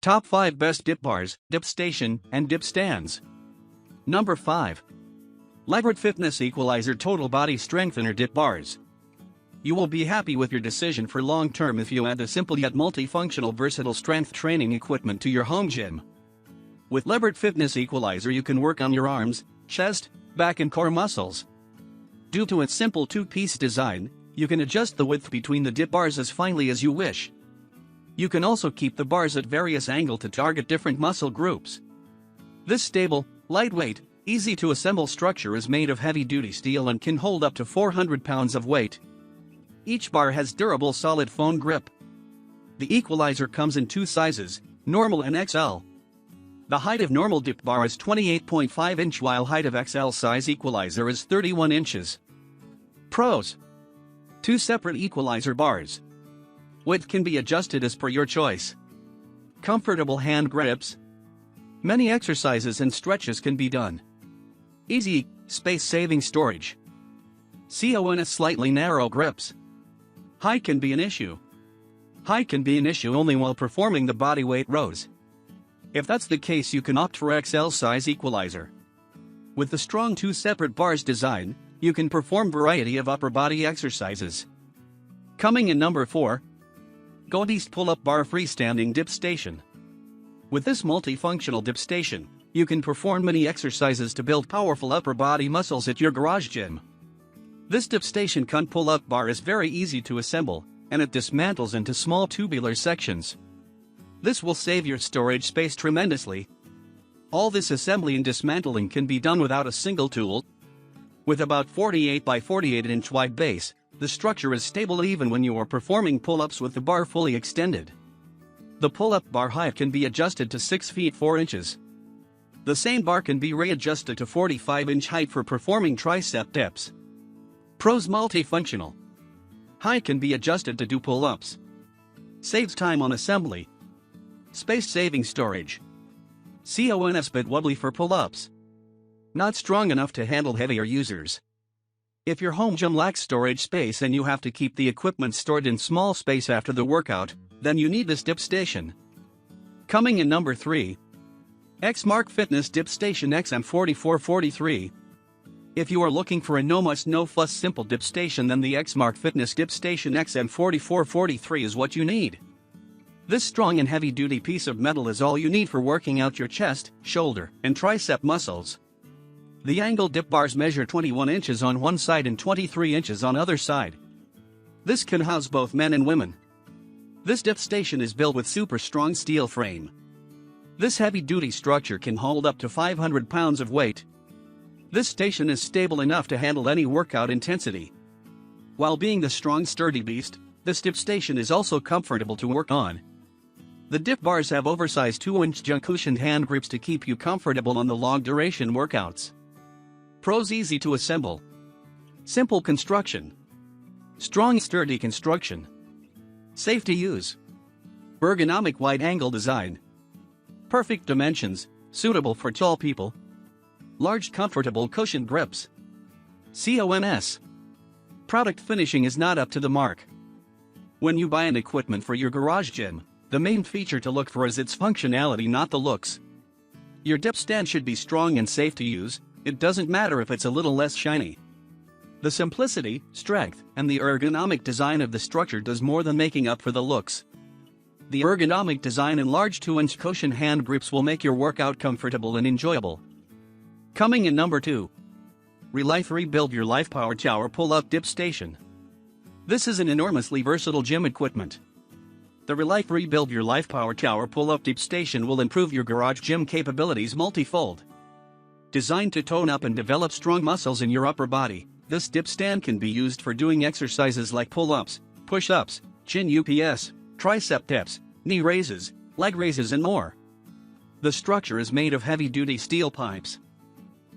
Top 5 Best Dip Bars, Dip Station, and Dip Stands. Number 5. Lebert Fitness Equalizer Total Body Strengthener Dip Bars. You will be happy with your decision for long term if you add a simple yet multifunctional versatile strength training equipment to your home gym. With Lebert Fitness Equalizer you can work on your arms, chest, back and core muscles. Due to its simple two-piece design, you can adjust the width between the dip bars as finely as you wish. You can also keep the bars at various angles to target different muscle groups. This stable, lightweight, easy-to-assemble structure is made of heavy-duty steel and can hold up to 400 pounds of weight. Each bar has durable solid foam grip. The Equalizer comes in two sizes, normal and XL. The height of normal dip bar is 28.5 inch while height of XL size Equalizer is 31 inches. Pros: 2 separate Equalizer bars. Width can be adjusted as per your choice. Comfortable hand grips. Many exercises and stretches can be done. Easy, space-saving storage. CONS slightly narrow grips. Height can be an issue. Height can be an issue only while performing the bodyweight rows. If that's the case you can opt for XL size Equalizer. With the strong 2 separate bars design, you can perform variety of upper body exercises. Coming in number 4. GoBeast Pull-Up Bar Freestanding Dip Station. With this multifunctional dip station, you can perform many exercises to build powerful upper body muscles at your garage gym. This dip station pull-up bar is very easy to assemble, and it dismantles into small tubular sections. This will save your storage space tremendously. All this assembly and dismantling can be done without a single tool. With about 48 by 48 inch wide base, the structure is stable even when you are performing pull-ups with the bar fully extended. The pull-up bar height can be adjusted to 6 feet 4 inches. The same bar can be readjusted to 45 inch height for performing tricep dips. Pros: multifunctional. Height can be adjusted to do pull-ups. Saves time on assembly. Space-saving storage. CONS bit wobbly for pull-ups. Not strong enough to handle heavier users. If your home gym lacks storage space and you have to keep the equipment stored in small space after the workout, then you need this dip station. Coming in number 3. XMark Fitness Dip Station XM4443. If you are looking for a no-muss no-fuss simple dip station, then the XMark Fitness Dip Station XM4443 is what you need. This strong and heavy-duty piece of metal is all you need for working out your chest, shoulder, and tricep muscles. The angle dip bars measure 21 inches on one side and 23 inches on other side. This can house both men and women. This dip station is built with super strong steel frame. This heavy-duty structure can hold up to 500 pounds of weight. This station is stable enough to handle any workout intensity. While being the strong sturdy beast, this dip station is also comfortable to work on. The dip bars have oversized 2-inch cushioned hand grips to keep you comfortable on the long-duration workouts. Pros: easy to assemble. Simple construction. Strong sturdy construction. Safe to use. Ergonomic wide-angle design. Perfect dimensions, suitable for tall people. Large comfortable cushioned grips. CONS. Product finishing is not up to the mark. When you buy an equipment for your garage gym, the main feature to look for is its functionality, not the looks. Your dip stand should be strong and safe to use. It doesn't matter if it's a little less shiny. The simplicity, strength, and the ergonomic design of the structure does more than making up for the looks. The ergonomic design and large 2-inch cushion hand grips will make your workout comfortable and enjoyable. Coming in number 2. RELIFE Rebuild Your Life Power Tower Pull-Up Dip Station. This is an enormously versatile gym equipment. The RELIFE Rebuild Your Life Power Tower Pull-Up Dip Station will improve your garage gym capabilities multifold. Designed to tone up and develop strong muscles in your upper body, this dip stand can be used for doing exercises like pull-ups, push-ups, chin UPS, tricep dips, knee raises, leg raises and more. The structure is made of heavy-duty steel pipes.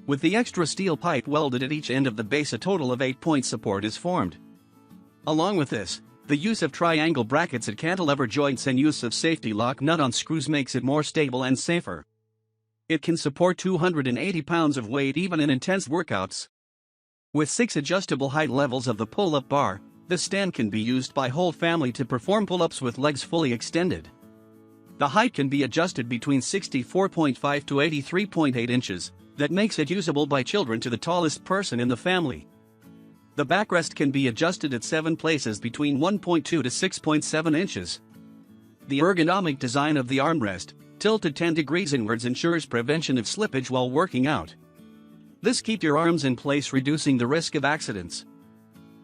With the extra steel pipe welded at each end of the base, a total of 8-point support is formed. Along with this, the use of triangle brackets at cantilever joints and use of safety lock nut-on screws makes it more stable and safer. It can support 280 pounds of weight even in intense workouts. With 6 adjustable height levels of the pull-up bar, this stand can be used by whole family to perform pull-ups with legs fully extended. The height can be adjusted between 64.5 to 83.8 inches, that makes it usable by children to the tallest person in the family. The backrest can be adjusted at 7 places between 1.2 to 6.7 inches. The ergonomic design of the armrest, tilted 10 degrees inwards, ensures prevention of slippage while working out. This keeps your arms in place, reducing the risk of accidents.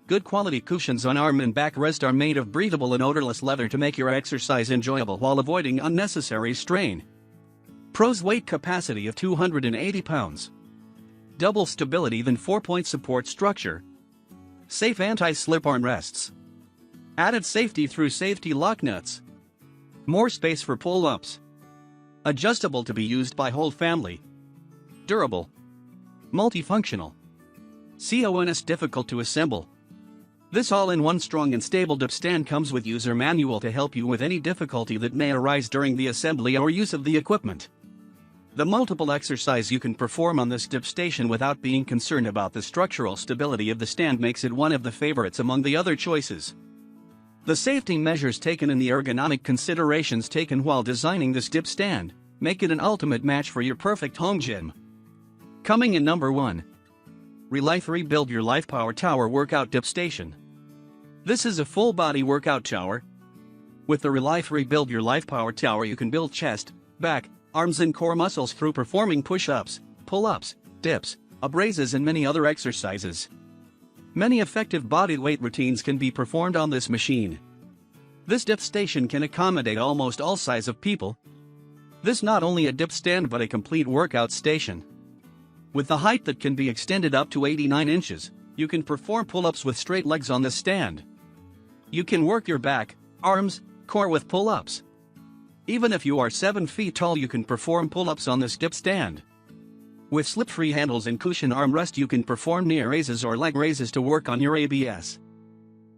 Good quality cushions on arm and backrest are made of breathable and odorless leather to make your exercise enjoyable while avoiding unnecessary strain. Pros weight capacity of 280 pounds. Double stability than 4-point support structure. Safe anti-slip armrests. Added safety through safety lock nuts. More space for pull-ups. Adjustable to be used by whole family. Durable. Multifunctional. CONS difficult to assemble. This all-in-one strong and stable dip stand comes with user manual to help you with any difficulty that may arise during the assembly or use of the equipment. The multiple exercise you can perform on this dip station without being concerned about the structural stability of the stand makes it one of the favorites among the other choices. The safety measures taken and the ergonomic considerations taken while designing this dip stand make it an ultimate match for your perfect home gym. Coming in number 1. RELIFE Rebuild Your Life Power Tower Workout Dip Station. This is a full-body workout tower. With the RELIFE Rebuild Your Life Power Tower you can build chest, back, arms and core muscles through performing push-ups, pull-ups, dips, ab raises and many other exercises. Many effective body weight routines can be performed on this machine. This dip station can accommodate almost all size of people. This not only a dip stand but a complete workout station. With the height that can be extended up to 89 inches, you can perform pull-ups with straight legs on this stand. You can work your back, arms, core with pull-ups. Even if you are 7 feet tall you can perform pull-ups on this dip stand. With slip-free handles and cushion armrest you can perform knee raises or leg raises to work on your abs.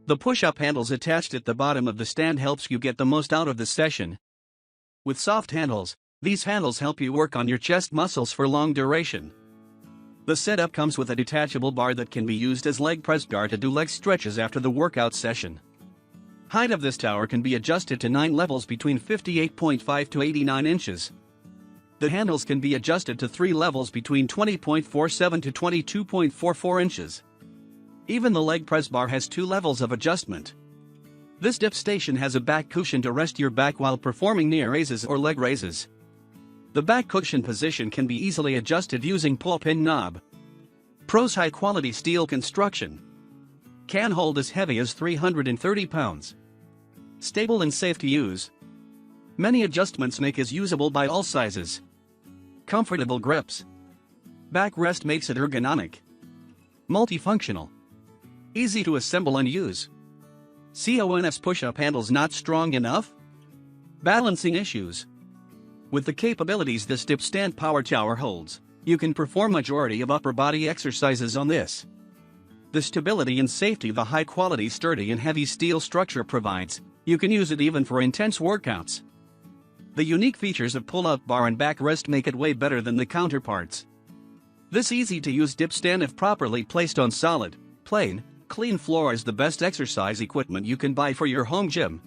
The push-up handles attached at the bottom of the stand helps you get the most out of the session. With soft handles, these handles help you work on your chest muscles for long duration. The setup comes with a detachable bar that can be used as leg press bar to do leg stretches after the workout session. Height of this tower can be adjusted to 9 levels between 58.5 to 89 inches. The handles can be adjusted to 3 levels between 20.47 to 22.44 inches. Even the leg press bar has 2 levels of adjustment. This dip station has a back cushion to rest your back while performing knee raises or leg raises. The back cushion position can be easily adjusted using pull-pin knob. Pros high-quality steel construction. Can hold as heavy as 330 pounds. Stable and safe to use. Many adjustments make it usable by all sizes. Comfortable grips. Backrest makes it ergonomic. Multifunctional. Easy to assemble and use. CONS push-up handles not strong enough? Balancing issues. With the capabilities this dip stand power tower holds, you can perform majority of upper body exercises on this. The stability and safety the high-quality sturdy and heavy steel structure provides, you can use it even for intense workouts. The unique features of pull-up bar and backrest make it way better than the counterparts. This easy-to-use dip stand if properly placed on solid, plain, clean floor is the best exercise equipment you can buy for your home gym.